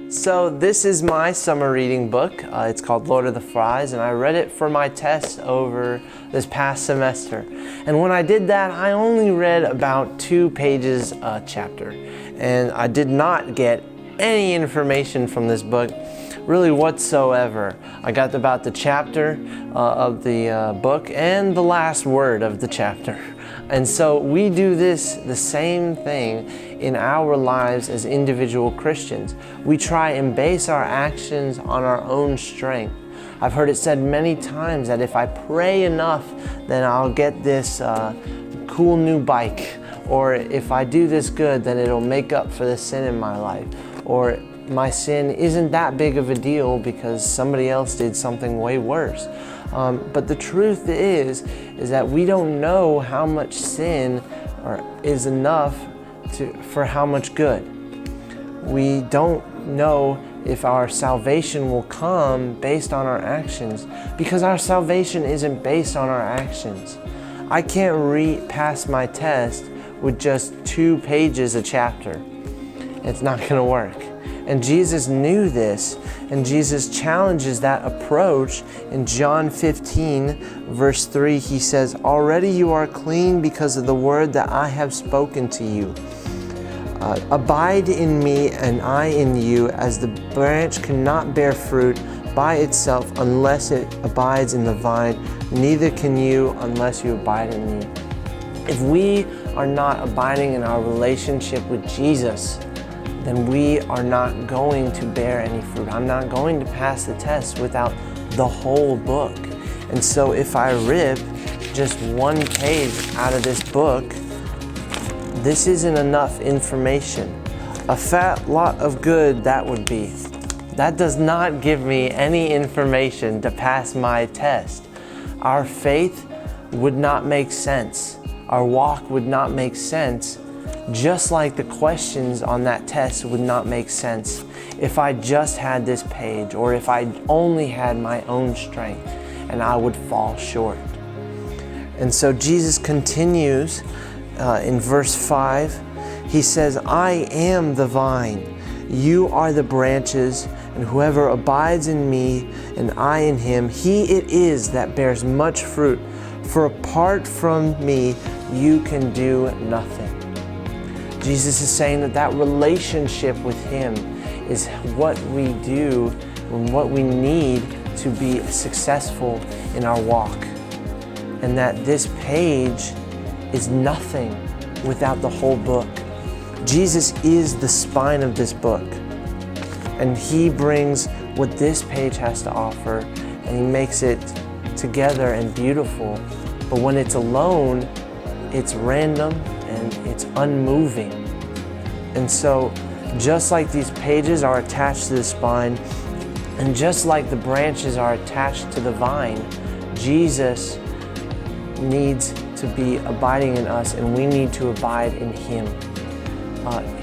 So this is my summer reading book. It's called Lord of the Flies, and I read it for my test over this past semester. And when I did that, I only read about 2 pages a chapter. And I did not get any information from this book, really whatsoever. I got about the chapter of the book and the last word of the chapter. And so we do the same thing in our lives as individual Christians. We try and base our actions on our own strength. I've heard it said many times that if I pray enough, then I'll get this cool new bike. Or if I do this good, then it'll make up for the sin in my life. Or my sin isn't that big of a deal because somebody else did something way worse. But the truth is that we don't know how much sin is enough for how much good. We don't know if our salvation will come based on our actions, because our salvation isn't based on our actions. I can't pass my test with just 2 pages a chapter. It's not going to work. And Jesus knew this, and Jesus challenges that approach in John 15, verse 3. He says, "Already you are clean because of the word that I have spoken to you. Abide in me and I in you, as the branch cannot bear fruit by itself unless it abides in the vine, neither can you unless you abide in me." If we are not abiding in our relationship with Jesus, then we are not going to bear any fruit. I'm not going to pass the test without the whole book. And so if I rip just 1 page out of this book, this isn't enough information. A fat lot of good that would be. That does not give me any information to pass my test. Our faith would not make sense. Our walk would not make sense, just like the questions on that test would not make sense if I just had this page, or if I only had my own strength, and I would fall short. And so Jesus continues in verse 5. He says, "I am the vine, you are the branches, and whoever abides in me and I in him, he it is that bears much fruit. For apart from me, you can do nothing." Jesus is saying that relationship with Him is what we do and what we need to be successful in our walk. And that this page is nothing without the whole book. Jesus is the spine of this book. And He brings what this page has to offer, and He makes it together and beautiful. But when it's alone, it's random and it's unmoving. And so, just like these pages are attached to the spine, and just like the branches are attached to the vine, Jesus needs to be abiding in us, and we need to abide in Him.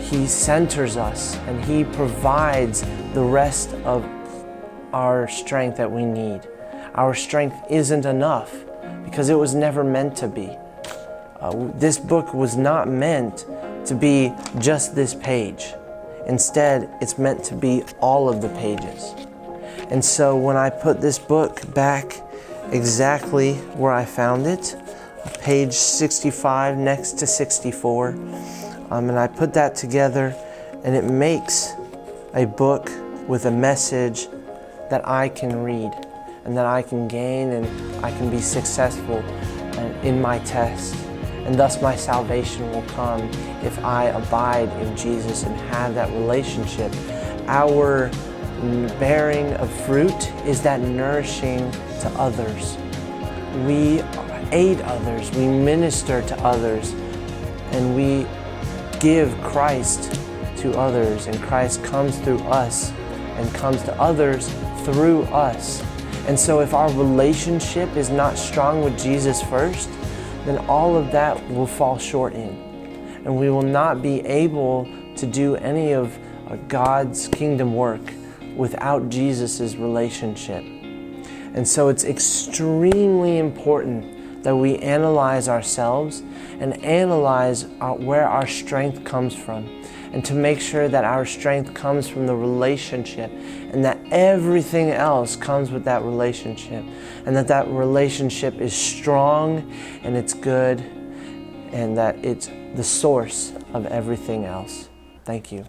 He centers us, and He provides the rest of our strength that we need. Our strength isn't enough because it was never meant to be. This book was not meant to be just this page. Instead, it's meant to be all of the pages. And so when I put this book back exactly where I found it, page 65 next to 64, and I put that together, and it makes a book with a message that I can read and that I can gain, and I can be successful in my test. And thus my salvation will come if I abide in Jesus and have that relationship. Our bearing of fruit is that nourishing to others. We aid others, we minister to others, and we give Christ to others, and Christ comes through us and comes to others through us. And so if our relationship is not strong with Jesus first, then all of that will fall short in. And we will not be able to do any of God's kingdom work without Jesus' relationship. And so it's extremely important that we analyze ourselves and analyze where our strength comes from. and to make sure that our strength comes from the relationship, and that everything else comes with that relationship, and that that relationship is strong and it's good, and that it's the source of everything else. Thank you.